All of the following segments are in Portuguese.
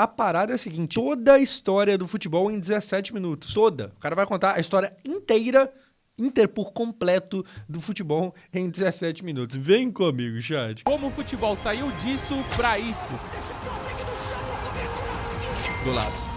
A parada é a seguinte, toda a história do futebol em 17 minutos. Toda. O cara vai contar a história inteira, por completo, do futebol em 17 minutos. Vem comigo, chat. Como o futebol saiu disso pra isso? Golaço.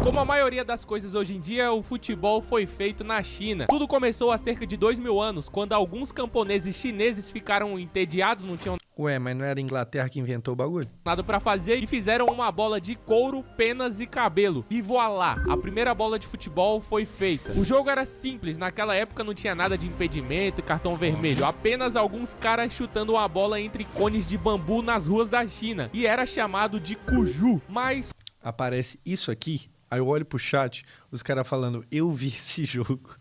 Como a maioria das coisas hoje em dia, o futebol foi feito na China. Tudo começou há cerca de 2000 anos, quando alguns camponeses chineses ficaram entediados, não tinham Ué, mas não era a Inglaterra que inventou o bagulho? nada pra fazer e fizeram uma bola de couro, penas e cabelo. E voilá, a primeira bola de futebol foi feita. O jogo era simples, naquela época não tinha nada de impedimento e cartão vermelho, apenas alguns caras chutando uma bola entre cones de bambu nas ruas da China. E era chamado de cuju, mas Aparece isso aqui, aí eu olho pro chat, os caras falando, eu vi esse jogo.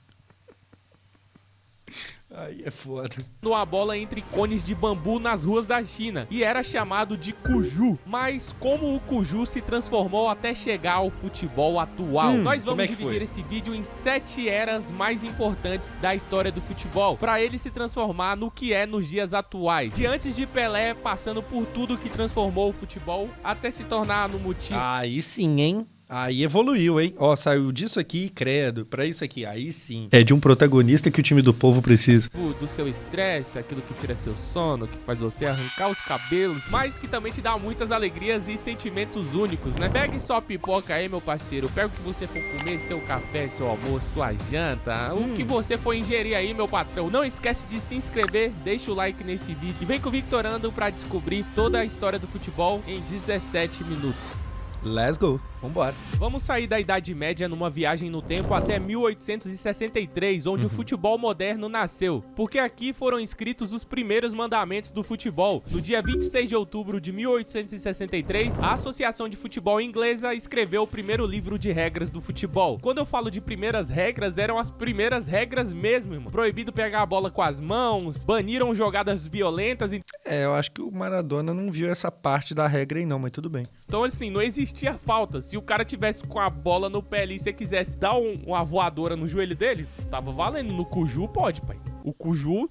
Aí é foda. uma bola entre cones de bambu nas ruas da China. E era chamado de cuju. Mas como o cuju se transformou até chegar ao futebol atual? Nós como vamos é que dividir foi? esse vídeo em 7 eras mais importantes da história do futebol, para ele se transformar no que é nos dias atuais. De antes de Pelé, passando por tudo que transformou o futebol, até se tornar no motivo Aí sim, hein? Aí evoluiu, hein? Ó, saiu disso aqui, credo, pra isso aqui, aí sim. É de um protagonista que o time do povo precisa. do seu estresse, aquilo que tira seu sono, que faz você arrancar os cabelos, mas que também te dá muitas alegrias e sentimentos únicos, né? Pegue sua pipoca aí, meu parceiro, pega o que você for comer, seu café, seu almoço, sua janta, o que você for ingerir aí, meu patrão. Não esquece de se inscrever, deixa o like nesse vídeo e vem com o Victorando pra descobrir toda a história do futebol em 17 minutos. Let's go, vambora. Vamos sair da Idade Média numa viagem no tempo até 1863, onde o futebol moderno nasceu. Porque aqui foram escritos os primeiros mandamentos do futebol. No dia 26 de outubro de 1863, a Associação de Futebol Inglesa escreveu o primeiro livro de regras do futebol. Quando eu falo de primeiras regras, eram as primeiras regras mesmo, irmão. Proibido pegar a bola com as mãos, baniram jogadas violentas. É, eu acho que o Maradona não viu essa parte da regra aí não, mas tudo bem. Então, assim, não existia falta. Se o cara tivesse com a bola no pé ali e você quisesse dar uma voadora no joelho dele, tava valendo. No cuju, pode, pai. O cuju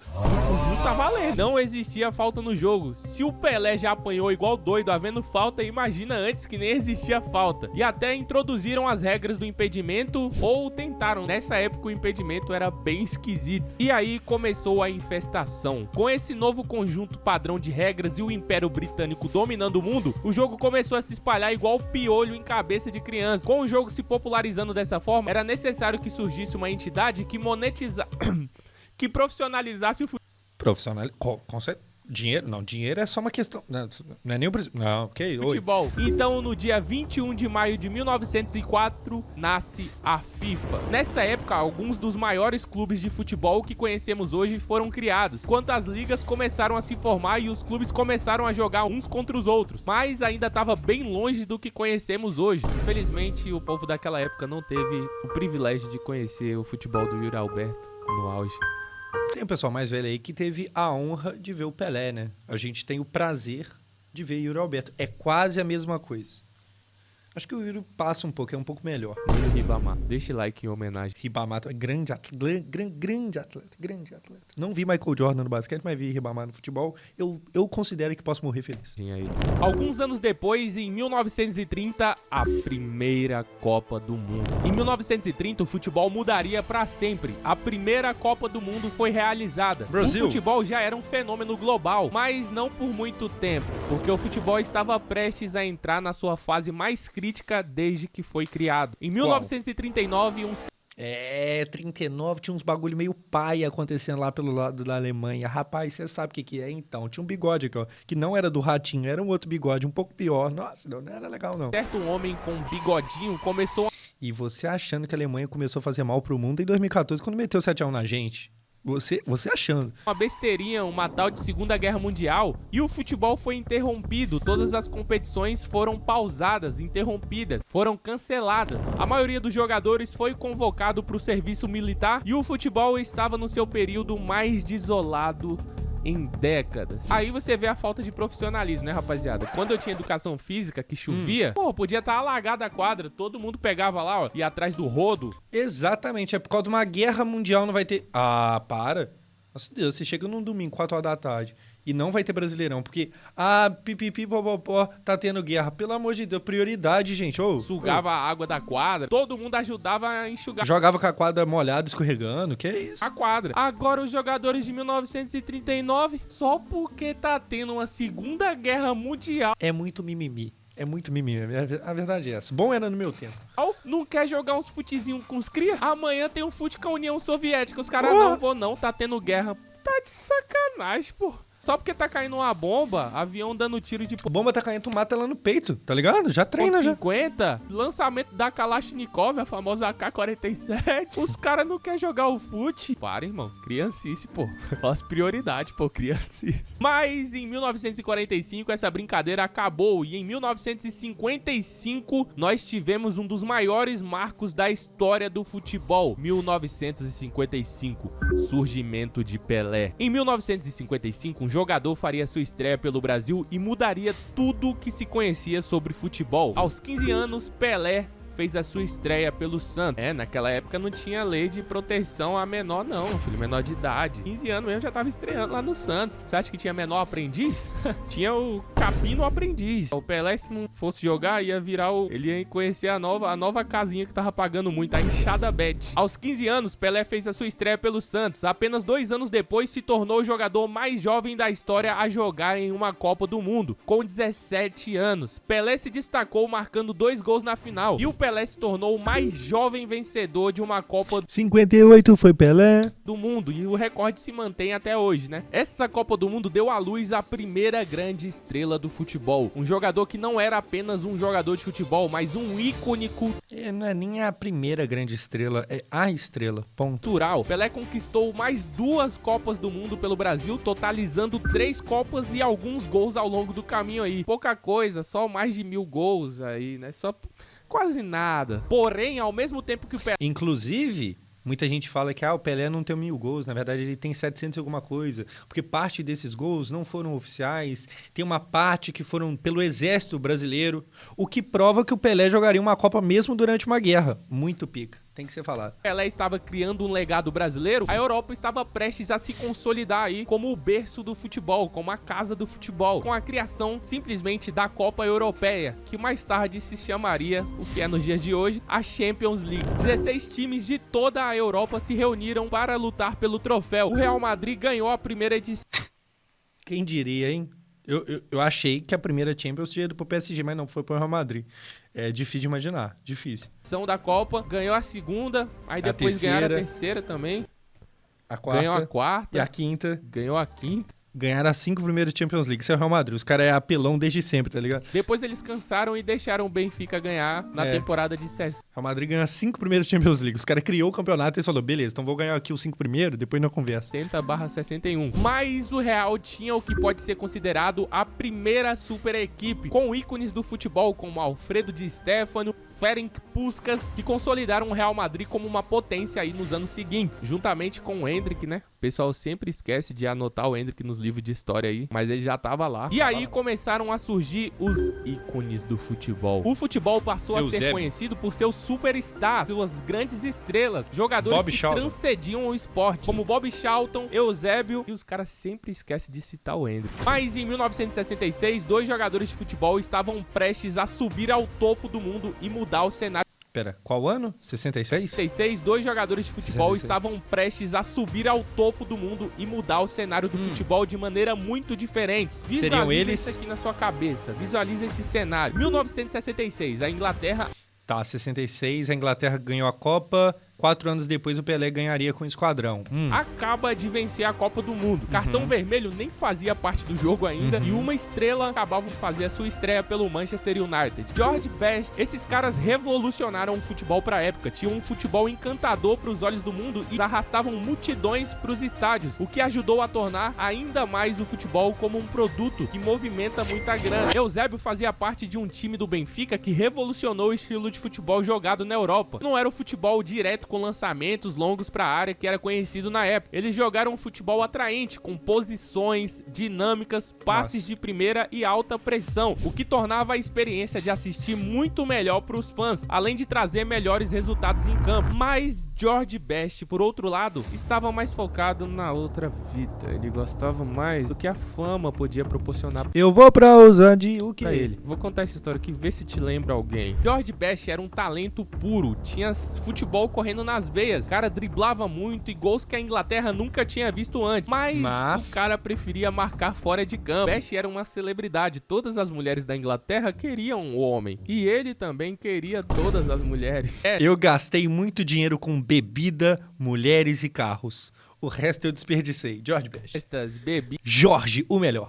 tá valendo. Não existia falta no jogo. Se o Pelé já apanhou igual doido havendo falta, imagina antes que nem existia falta. E até introduziram as regras do impedimento, ou tentaram. Nessa época o impedimento era bem esquisito. E aí começou a infestação. Com esse novo conjunto padrão de regras e o Império Britânico dominando o mundo, o jogo começou a se espalhar igual piolho em cabeça de criança. Com o jogo se popularizando dessa forma, era necessário que surgisse uma entidade que que profissionalizasse o Profissional, com certeza. Dinheiro? Não, dinheiro é só uma questão. Não é nem o. Não, ok, oi. futebol. Então, no dia 21 de maio de 1904, nasce a FIFA. Nessa época, alguns dos maiores clubes de futebol que conhecemos hoje foram criados, enquanto as ligas começaram a se formar e os clubes começaram a jogar uns contra os outros, mas ainda estava bem longe do que conhecemos hoje. Infelizmente, o povo daquela época não teve o privilégio de conhecer o futebol do Yuri Alberto no auge. Tem um pessoal mais velho aí que teve a honra de ver o Pelé, né? A gente tem o prazer de ver Yuri Alberto. É quase a mesma coisa. Acho que o Yuri passa um pouco, é um pouco melhor. Yuri Ribamar. Deixa like em homenagem. Ribamar é grande atleta, grande atleta. Não vi Michael Jordan no basquete, mas vi Ribamar no futebol. Eu considero que posso morrer feliz. Aí. Alguns anos depois, em 1930, a primeira Copa do Mundo. Em 1930, o futebol mudaria para sempre. A primeira Copa do Mundo foi realizada. Brasil. O futebol já era um fenômeno global, mas não por muito tempo, porque o futebol estava prestes a entrar na sua fase mais crítica desde que foi criado. Em 1939, 39, tinha uns bagulho meio pai acontecendo lá pelo lado da Alemanha. Rapaz, você sabe o que é? Então, tinha um bigode aqui, ó, que não era do Ratinho, era um outro bigode, um pouco pior. Nossa, não era legal, não. certo homem com bigodinho começou E você achando que a Alemanha começou a fazer mal pro mundo em 2014, quando meteu 7-1 na gente. Você achando. uma besteirinha, uma tal de Segunda Guerra Mundial, e o futebol foi interrompido. Todas as competições foram pausadas, interrompidas, foram canceladas. A maioria dos jogadores foi convocado para o serviço militar e o futebol estava no seu período mais desolado em décadas. Aí você vê a falta de profissionalismo, né, rapaziada? Quando eu tinha educação física, que chovia, podia estar alagada a quadra, todo mundo pegava lá, ó, ia atrás do rodo. Exatamente, é por causa de uma guerra mundial não vai ter... Ah, para. Nossa Deus, você chega num domingo, 4 horas da tarde, E não vai ter Brasileirão, porque, pipipi, popopó, tá tendo guerra. Pelo amor de Deus, prioridade, gente. Sugava a água da quadra, todo mundo ajudava a enxugar. Jogava com a quadra molhada, escorregando, que é isso? A quadra. Agora os jogadores de 1939, só porque tá tendo uma Segunda Guerra Mundial. É muito mimimi. É muito mimimi. A verdade é essa. Bom era no meu tempo. Não quer jogar uns futezinhos com os cria? Amanhã tem um fute com a União Soviética. Os caras, não vou não, tá tendo guerra. Tá de sacanagem, pô. Só porque tá caindo uma bomba, avião dando tiro de... Bomba tá caindo, tu mata ela no peito, tá ligado? Já treina, já. 50, lançamento da Kalashnikov, a famosa AK-47. Os caras não querem jogar o fute. Para, irmão. Criancice, pô. As prioridades, pô. Criancice. Mas em 1945, essa brincadeira acabou. E em 1955, nós tivemos um dos maiores marcos da história do futebol. 1955. Surgimento de Pelé. Em 1955, um jogador faria sua estreia pelo Brasil e mudaria tudo que se conhecia sobre futebol. Aos 15 anos, Pelé fez a sua estreia pelo Santos. Naquela época não tinha lei de proteção a menor não, filho, menor de idade. 15 anos mesmo já tava estreando lá no Santos. Você acha que tinha menor aprendiz? Tinha o Capino aprendiz. O Pelé, se não fosse jogar, ia virar ele ia conhecer a nova casinha que tava pagando muito, a Enxada Bet. Aos 15 anos, Pelé fez a sua estreia pelo Santos. Apenas 2 anos depois, se tornou o jogador mais jovem da história a jogar em uma Copa do Mundo. Com 17 anos, Pelé se destacou marcando 2 gols na final. E o Pelé se tornou o mais jovem vencedor de uma Copa 58 foi Pelé do Mundo, e o recorde se mantém até hoje, né? Essa Copa do Mundo deu à luz a primeira grande estrela do futebol. Um jogador que não era apenas um jogador de futebol, mas um ícone Não é nem a primeira grande estrela, é a estrela, ponto. cultural. Pelé conquistou mais 2 Copas do Mundo pelo Brasil, totalizando 3 Copas e alguns gols ao longo do caminho aí. Pouca coisa, só mais de 1000 gols aí, né? Só... quase nada. Porém, ao mesmo tempo que o Pelé... Inclusive, muita gente fala que o Pelé não tem 1000 gols. Na verdade, ele tem 700 e alguma coisa. Porque parte desses gols não foram oficiais. Tem uma parte que foram pelo exército brasileiro. O que prova que o Pelé jogaria uma Copa mesmo durante uma guerra. Muito pica. Tem que ser falado. Pelé estava criando um legado brasileiro, a Europa estava prestes a se consolidar aí como o berço do futebol, como a casa do futebol, com a criação simplesmente da Copa Europeia, que mais tarde se chamaria, o que é nos dias de hoje, a Champions League. 16 times de toda a Europa se reuniram para lutar pelo troféu. O Real Madrid ganhou a primeira edição. Quem diria, hein? Eu achei que a primeira Champions tinha ido pro PSG, mas não, foi pro Real Madrid. É difícil de imaginar, difícil. Da Copa, ganhou a segunda, aí depois ganharam a terceira também. A quarta. Ganhou a quarta. E a quinta. Ganhou a quinta. Ganharam as 5 primeiras Champions League. Isso é o Real Madrid. Os caras é apelão desde sempre, tá ligado? Depois eles cansaram e deixaram o Benfica ganhar na temporada de 60. Real Madrid ganha as 5 primeiras Champions League. Os caras criou o campeonato e eles falaram, beleza, então vou ganhar aqui os 5 primeiros, depois não conversa. 60/61. Mas o Real tinha o que pode ser considerado a primeira super equipe, com ícones do futebol como Alfredo Di Stéfano, Ferenc Puskás, que consolidaram o Real Madrid como uma potência aí nos anos seguintes, juntamente com o Endrick, né? O pessoal sempre esquece de anotar o Endrick nos livros de história aí, mas ele já tava lá. E aí começaram a surgir os ícones do futebol. O futebol passou a ser conhecido por seus superstars, suas grandes estrelas, jogadores que transcendiam o esporte, como Bob Charlton, Eusébio, e os caras sempre esquecem de citar o Endrick. Mas em 1966, 2 jogadores de futebol estavam prestes a subir ao topo do mundo e mudar o cenário. Pera, qual ano? 66? 66, 2 jogadores de futebol 66. estavam prestes a subir ao topo do mundo e mudar o cenário do futebol de maneira muito diferente. Seriam eles? Isso aqui na sua cabeça. Visualiza esse cenário. 1966, a Inglaterra... Tá, 66, a Inglaterra ganhou a Copa. 4 anos depois o Pelé ganharia com o Esquadrão. Acaba de vencer a Copa do Mundo. Cartão vermelho nem fazia parte do jogo ainda. E uma estrela acabava de fazer a sua estreia pelo Manchester United. George Best. Esses caras revolucionaram o futebol pra época. Tinham um futebol encantador pros olhos do mundo e arrastavam multidões pros estádios, o que ajudou a tornar ainda mais o futebol como um produto que movimenta muita grana. Eusébio fazia parte de um time do Benfica que revolucionou o estilo de futebol jogado na Europa. Não era o futebol direto direto com lançamentos longos para a área que era conhecido na época. Eles jogaram um futebol atraente, com posições dinâmicas, passes de primeira e alta pressão, o que tornava a experiência de assistir muito melhor para os fãs, além de trazer melhores resultados em campo. Mas George Best, por outro lado, estava mais focado na outra vida. Ele gostava mais do que a fama podia proporcionar Eu vou pra Usandi, o que pra ele. Vou contar essa história aqui, vê se te lembra alguém. George Best era um talento puro, tinha futebol correndo nas veias, o cara driblava muito e gols que a Inglaterra nunca tinha visto antes, mas o cara preferia marcar fora de campo. Best era uma celebridade, todas as mulheres da Inglaterra queriam o homem, e ele também queria todas as mulheres. Eu gastei muito dinheiro com bebida, mulheres e carros. O resto eu desperdicei. George Best. Estas bebidas, Jorge, o melhor.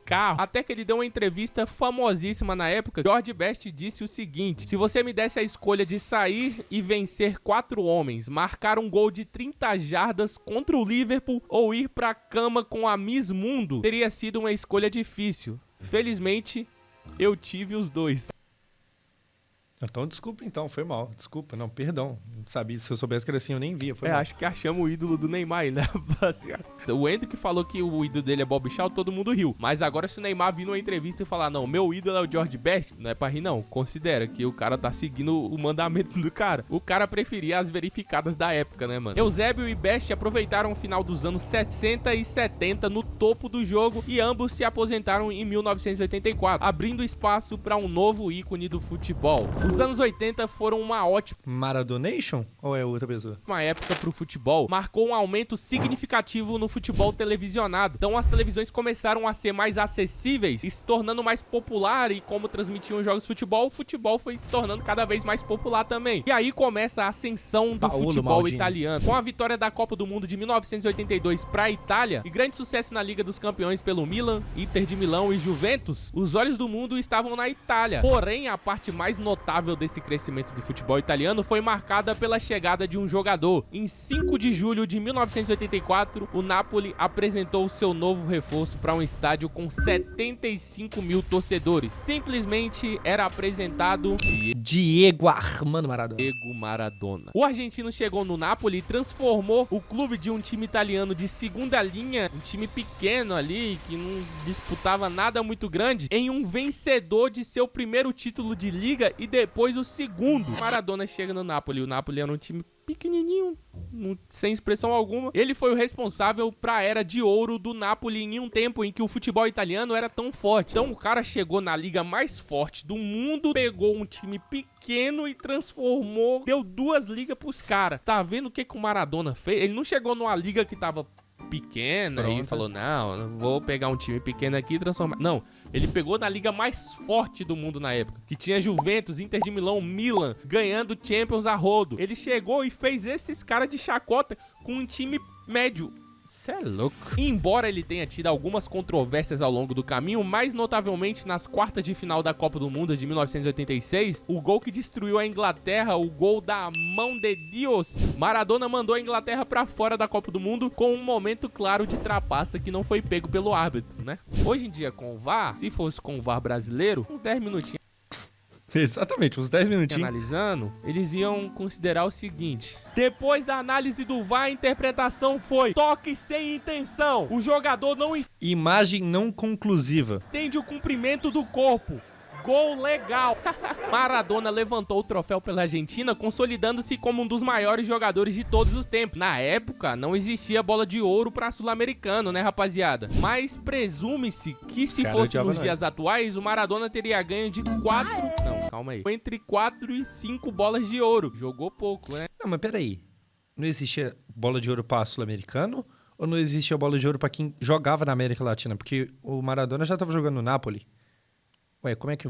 carro, até que ele deu uma entrevista famosíssima na época. George Best disse o seguinte: se você me desse a escolha de sair e vencer 4 homens, marcar um gol de 30 jardas contra o Liverpool ou ir pra cama com a Miss Mundo, teria sido uma escolha difícil. Felizmente, eu tive os dois. Então, desculpa então, foi mal. Desculpa, não, perdão. Não sabia, se eu soubesse que era assim, eu nem via. Foi mal. Acho que achamos o ídolo do Neymar aí, né, rapaziada? O Endo que falou que o ídolo dele é Bob Shaw, todo mundo riu. Mas agora se o Neymar vir numa entrevista e falar, não, meu ídolo é o George Best, não é pra rir não. Considera que o cara tá seguindo o mandamento do cara. O cara preferia as verificadas da época, né, mano? Eusébio e Best aproveitaram o final dos anos 60 e 70 no topo do jogo e ambos se aposentaram em 1984, abrindo espaço pra um novo ícone do futebol. Os anos 80 foram uma ótima Maradonation? Ou é outra pessoa? época pro futebol, marcou um aumento significativo no futebol televisionado. Então as televisões começaram a ser mais acessíveis e se tornando mais popular, e como transmitiam jogos de futebol, o futebol foi se tornando cada vez mais popular também. E aí começa a ascensão do futebol italiano. Com a vitória da Copa do Mundo de 1982 pra Itália e grande sucesso na Liga dos Campeões pelo Milan, Inter de Milão e Juventus, os olhos do mundo estavam na Itália. Porém, a parte mais notável desse crescimento do futebol italiano foi marcada pela chegada de um jogador. Em 5 de julho de 1984, o Napoli apresentou seu novo reforço para um estádio com 75 mil torcedores. Simplesmente era apresentado Diego Armando Maradona. Diego Maradona. O argentino chegou no Napoli e transformou o clube de um time italiano de segunda linha, um time pequeno ali, que não disputava nada muito grande, em um vencedor de seu primeiro título de liga e depois o segundo. Maradona chega no Napoli. O Napoli era um time pequenininho, sem expressão alguma. Ele foi o responsável pra era de ouro do Napoli em um tempo em que o futebol italiano era tão forte. Então o cara chegou na liga mais forte do mundo, pegou um time pequeno e transformou, deu 2 ligas pros caras. Tá vendo o que o Maradona fez? Ele não chegou numa liga que tava pequena e falou, não, vou pegar um time pequeno aqui e transformar. Não, ele pegou na liga mais forte do mundo na época, que tinha Juventus, Inter de Milão, Milan, ganhando Champions a rodo. Ele chegou e fez esses caras de chacota com um time médio. Cê é louco. E embora ele tenha tido algumas controvérsias ao longo do caminho, mais notavelmente nas quartas de final da Copa do Mundo de 1986, o gol que destruiu a Inglaterra, o gol da mão de Deus, Maradona mandou a Inglaterra pra fora da Copa do Mundo com um momento claro de trapaça que não foi pego pelo árbitro, né? Hoje em dia com o VAR, se fosse com o VAR brasileiro, uns 10 minutinhos Exatamente, uns 10 minutinhos. Analisando, eles iam considerar o seguinte: depois da análise do VAR, a interpretação foi toque sem intenção. O jogador não Imagem não conclusiva. estende o comprimento do corpo. Gol legal. Maradona levantou o troféu pela Argentina, consolidando-se como um dos maiores jogadores de todos os tempos. Na época, não existia bola de ouro pra sul-americano, né, rapaziada? Mas presume-se que se fosse nos dias atuais, o Maradona teria ganho de 4... Não, calma aí. Entre 4 e 5 bolas de ouro. Jogou pouco, né? Não, mas peraí. Não existia bola de ouro pra sul-americano? Ou não existia bola de ouro pra quem jogava na América Latina? Porque o Maradona já tava jogando no Napoli. Ué, como é que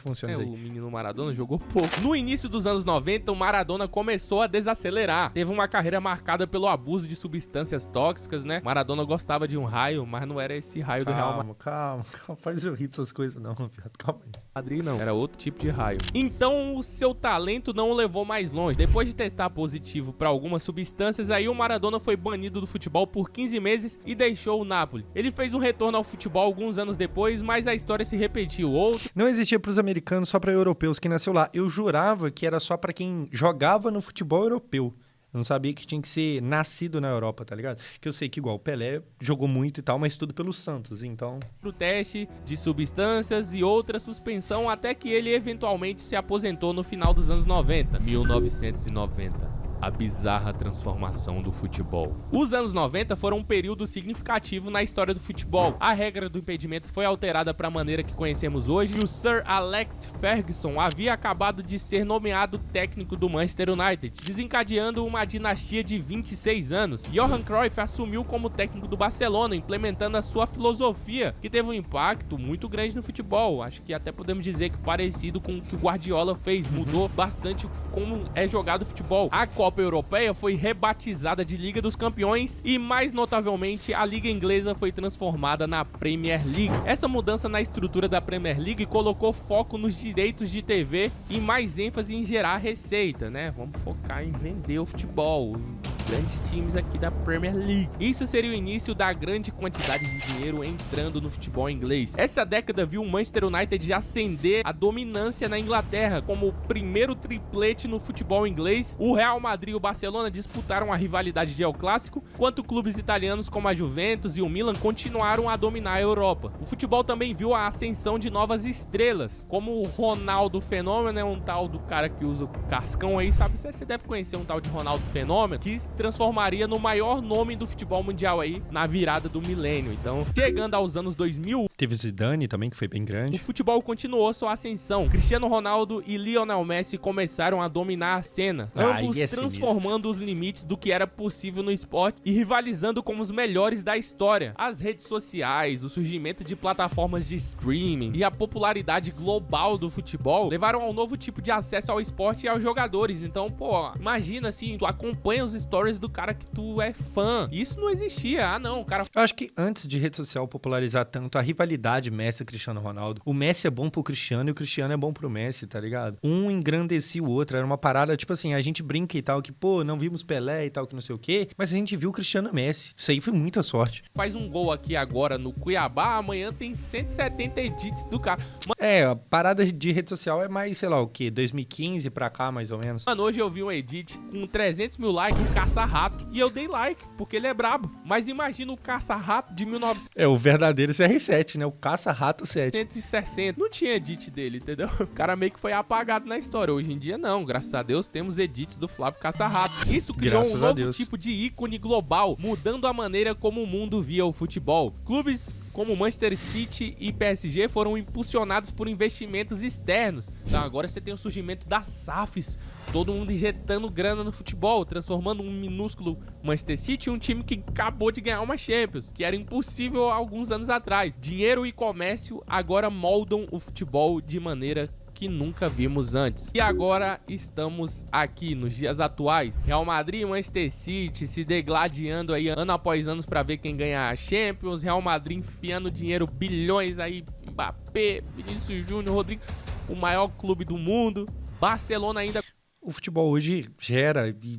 funciona isso aí? O menino Maradona jogou pouco. No início dos anos 90, o Maradona começou a desacelerar. Teve uma carreira marcada pelo abuso de substâncias tóxicas, né? Maradona gostava de um raio, mas não era esse raio do Real Madrid. Calma. Faz eu rir dessas coisas não, viado. Calma aí. Madrid não, era outro tipo de raio. Então o seu talento não o levou mais longe. Depois de testar positivo para algumas substâncias, aí o Maradona foi banido do futebol por 15 meses e deixou o Napoli. Ele fez um retorno ao futebol alguns anos depois, mas a história se repetiu. outro. Não existia pros americanos, só pra europeus que nasceu lá. Eu jurava que era só pra quem jogava no futebol europeu. Eu não sabia que tinha que ser nascido na Europa, tá ligado? Que eu sei que igual o Pelé jogou muito e tal, mas tudo pelo Santos, então... Pro teste de substâncias e outra suspensão até que ele eventualmente se aposentou no final dos anos 90, 1990. A bizarra transformação do futebol. Os anos 90 foram um período significativo na história do futebol. A regra do impedimento foi alterada para a maneira que conhecemos hoje e o Sir Alex Ferguson havia acabado de ser nomeado técnico do Manchester United, desencadeando uma dinastia de 26 anos. Johan Cruyff assumiu como técnico do Barcelona, implementando a sua filosofia, que teve um impacto muito grande no futebol. Acho que até podemos dizer que parecido com o que o Guardiola fez, mudou bastante como é jogado o futebol. A Copa Europeia foi rebatizada de Liga dos Campeões e, mais notavelmente, a Liga Inglesa foi transformada na Premier League. Essa mudança na estrutura da Premier League colocou foco nos direitos de TV e mais ênfase em gerar receita, né? Vamos focar em vender o futebol, os grandes times aqui da Premier League. Isso seria o início da grande quantidade de dinheiro entrando no futebol inglês. Essa década viu o Manchester United ascender a dominância na Inglaterra como o primeiro triplete no futebol inglês. O Real Madrid e o Barcelona disputaram a rivalidade de El Clássico, enquanto clubes italianos como a Juventus e o Milan continuaram a dominar a Europa. O futebol também viu a ascensão de novas estrelas, como o Ronaldo Fenômeno, né, um tal do cara que usa o cascão aí, sabe? Você deve conhecer um tal de Ronaldo Fenômeno, que se transformaria no maior nome do futebol mundial aí na virada do milênio. Então, chegando aos anos 2000, teve Zidane também, que foi bem grande. O futebol continuou sua ascensão. Cristiano Ronaldo e Lionel Messi começaram a dominar a cena, ambos transformando os limites do que era possível no esporte e rivalizando com os melhores da história. As redes sociais, o surgimento de plataformas de streaming e a popularidade global do futebol levaram a um novo tipo de acesso ao esporte e aos jogadores. Então, pô, imagina assim, tu acompanha os stories do cara que tu é fã. Isso não existia. Ah, não, o cara... Eu acho que antes de rede social popularizar tanto a rivalidade Messi e Cristiano Ronaldo, o Messi é bom pro Cristiano e o Cristiano é bom pro Messi, tá ligado? Um engrandecia o outro. Era uma parada, tipo assim, a gente brinca e tal, que, pô, não vimos Pelé e tal, que não sei o quê, mas a gente viu o Cristiano e Messi. Isso aí foi muita sorte. Faz um gol aqui agora no Cuiabá, amanhã tem 170 edits do cara. É, a parada de rede social é mais, sei lá, o quê? 2015 pra cá, mais ou menos. Mano, hoje eu vi um edit com 300 mil likes, um caça-rato. E eu dei like, porque ele é brabo. Mas imagina o caça-rato de 1960. É, o verdadeiro CR7, né? O caça-rato 7. 1960. Não tinha edit dele, entendeu? O cara meio que foi apagado na história. Hoje em dia, não. Graças a Deus, temos edits do Flávio Caça-rato. Isso criou um novo tipo de ícone global, mudando a maneira como o mundo via o futebol. Clubes como Manchester City e PSG foram impulsionados por investimentos externos. Então agora você tem o surgimento das SAFs, todo mundo injetando grana no futebol, transformando um minúsculo Manchester City em um time que acabou de ganhar uma Champions, que era impossível há alguns anos atrás. Dinheiro e comércio agora moldam o futebol de maneira que nunca vimos antes. E agora estamos aqui nos dias atuais. Real Madrid e Manchester City se degladiando aí ano após ano para ver quem ganha a Champions. Real Madrid enfiando dinheiro, bilhões aí, Mbappé, Vinícius Júnior, Rodrigo, o maior clube do mundo. Barcelona ainda... O futebol hoje gera e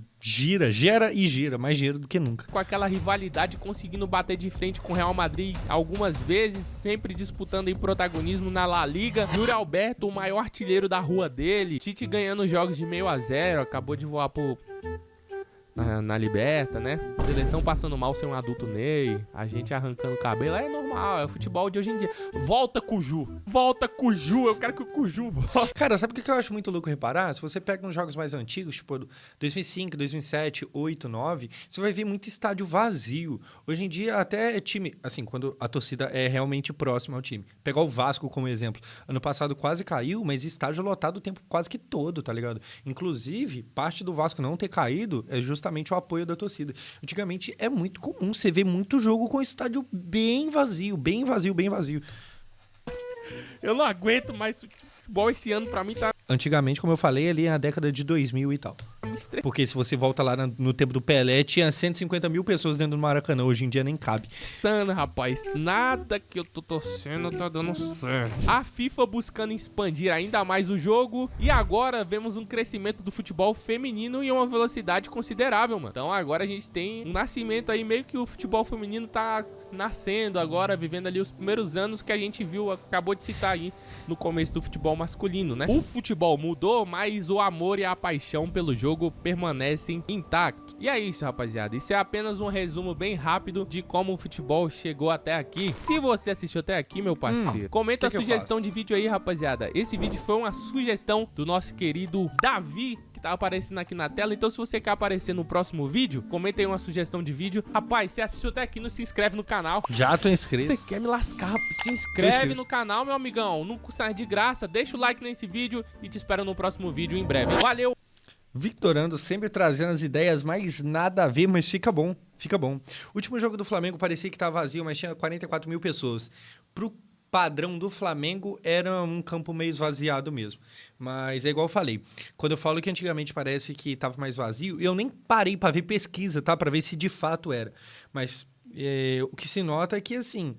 gira, mais dinheiro do que nunca. Com aquela rivalidade, conseguindo bater de frente com o Real Madrid algumas vezes, sempre disputando em protagonismo na La Liga. Yuri Alberto, o maior artilheiro da rua dele. Tite ganhando jogos de 0-0, acabou de voar na Liberta, né? Seleção passando mal sem um adulto Ney, a gente arrancando o cabelo, é normal, é o futebol de hoje em dia. Volta Cuju, eu quero que o Cuju volte. Cara, sabe o que eu acho muito louco reparar? Se você pega uns jogos mais antigos, tipo 2005, 2007, 2008, 2009, você vai ver muito estádio vazio. Hoje em dia até time, assim, quando a torcida é realmente próxima ao time. Pegar o Vasco como exemplo. Ano passado quase caiu, mas estádio lotado o tempo quase que todo, tá ligado? Inclusive, parte do Vasco não ter caído é justamente o apoio da torcida. Antigamente é muito comum você ver muito jogo com estádio bem vazio, bem vazio, bem vazio. Eu não aguento mais futebol esse ano, pra mim tá... Antigamente, como eu falei, ali na década de 2000 e tal. me estressando. Porque se você volta lá no tempo do Pelé, tinha 150 mil pessoas dentro do Maracanã. Hoje em dia nem cabe. Rapaz, nada que eu tô torcendo tá dando certo. A FIFA buscando expandir ainda mais o jogo. E agora vemos um crescimento do futebol feminino em uma velocidade considerável, mano. Então agora a gente tem um nascimento aí, meio que o futebol feminino tá nascendo agora, vivendo ali os primeiros anos que a gente viu, acabou de citar aí no começo do futebol masculino, né? O futebol mudou, mas o amor e a paixão pelo jogo permanecem intactos. E é isso, rapaziada. Isso é apenas um resumo bem rápido de como o futebol chegou até aqui. Se você assistiu até aqui, meu parceiro, comenta a sugestão de vídeo aí, rapaziada. Esse vídeo foi uma sugestão do nosso querido Davi, que tá aparecendo aqui na tela. Então se você quer aparecer no próximo vídeo, comenta aí uma sugestão de vídeo. Rapaz, se assistiu até aqui, não se inscreve no canal. Já tô inscrito. Você quer me lascar? Se inscreve no canal, meu amigão. Não custa nada, de graça. Deixa o like nesse vídeo e te espero no próximo vídeo em breve. Valeu! Victorando sempre trazendo as ideias mais nada a ver, mas fica bom, fica bom. O último jogo do Flamengo parecia que estava vazio, mas tinha 44 mil pessoas. Pro padrão do Flamengo, era um campo meio esvaziado mesmo. Mas é igual eu falei, quando eu falo que antigamente parece que estava mais vazio, eu nem parei para ver pesquisa, tá? Para ver se de fato era. Mas o que se nota é que, assim,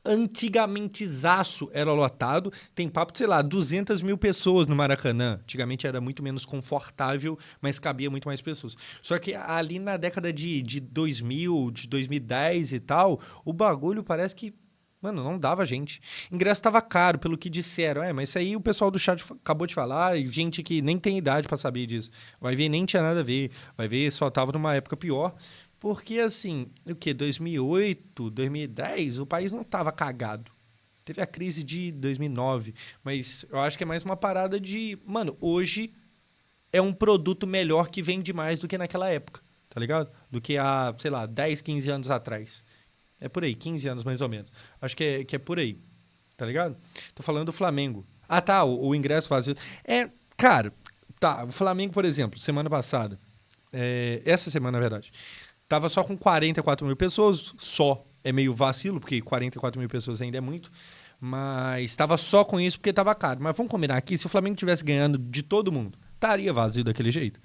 antigamente zaço era lotado, tem papo de, sei lá, 200 mil pessoas no Maracanã. Antigamente era muito menos confortável, mas cabia muito mais pessoas. Só que ali na década de 2000, de 2010 e tal, o bagulho parece que, mano, não dava gente. Ingresso tava caro, pelo que disseram. Mas isso aí o pessoal do chat acabou de falar, e gente que nem tem idade pra saber disso. Vai ver, nem tinha nada a ver. Vai ver, só tava numa época pior. Porque, assim, o quê? 2008, 2010, o país não tava cagado. Teve a crise de 2009, mas eu acho que é mais uma parada de... Mano, hoje é um produto melhor que vende mais do que naquela época, tá ligado? Do que há, sei lá, 10, 15 anos atrás. É por aí, 15 anos mais ou menos. Acho que é por aí, tá ligado? Tô falando do Flamengo. Ah, tá, o ingresso vazio. Cara, tá, o Flamengo, por exemplo, semana passada, essa semana, na verdade, tava só com 44 mil pessoas, só é meio vacilo, porque 44 mil pessoas ainda é muito, mas tava só com isso porque tava caro. Mas vamos combinar aqui, se o Flamengo tivesse ganhando de todo mundo, estaria vazio daquele jeito?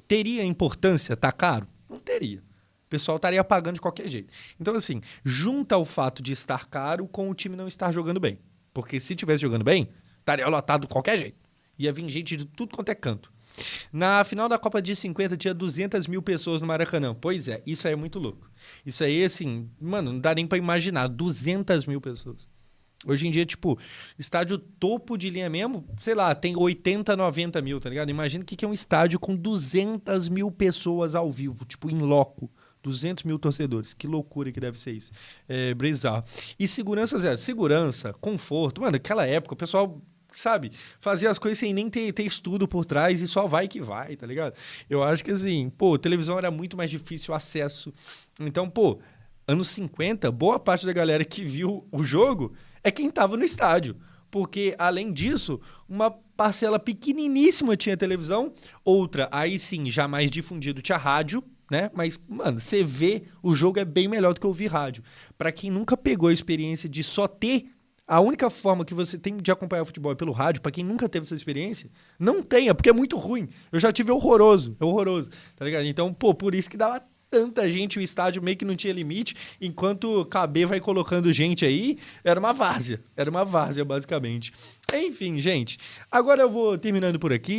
Teria importância tá caro? Não teria. O pessoal estaria pagando de qualquer jeito. Então, assim, junta o fato de estar caro com o time não estar jogando bem. Porque se tivesse jogando bem, estaria lotado de qualquer jeito. Ia vir gente de tudo quanto é canto. Na final da Copa de 50 tinha 200 mil pessoas no Maracanã. Pois é, isso aí é muito louco. Isso aí, assim, mano, não dá nem pra imaginar. 200 mil pessoas. Hoje em dia, tipo, estádio topo de linha mesmo, sei lá, tem 80, 90 mil, tá ligado? Imagina o que é um estádio com 200 mil pessoas ao vivo, tipo, em loco. 200 mil torcedores. Que loucura que deve ser isso. É bizarro. E segurança zero. Segurança, conforto. Mano, naquela época, o pessoal... sabe, fazia as coisas sem nem ter estudo por trás e só vai que vai, tá ligado? Eu acho que assim, pô, televisão era muito mais difícil o acesso. Então, pô, anos 50, boa parte da galera que viu o jogo é quem tava no estádio. Porque, além disso, uma parcela pequeniníssima tinha televisão, outra, aí sim, já mais difundido, tinha rádio, né? Mas, mano, você vê, o jogo é bem melhor do que ouvir rádio. Pra quem nunca pegou a experiência de só ter... A única forma que você tem de acompanhar o futebol é pelo rádio, pra quem nunca teve essa experiência, não tenha, porque é muito ruim. Eu já tive horroroso, tá ligado? Então, pô, por isso que dava tanta gente, o estádio meio que não tinha limite, enquanto o KB vai colocando gente aí, era uma várzea, basicamente. Enfim, gente, agora eu vou terminando por aqui.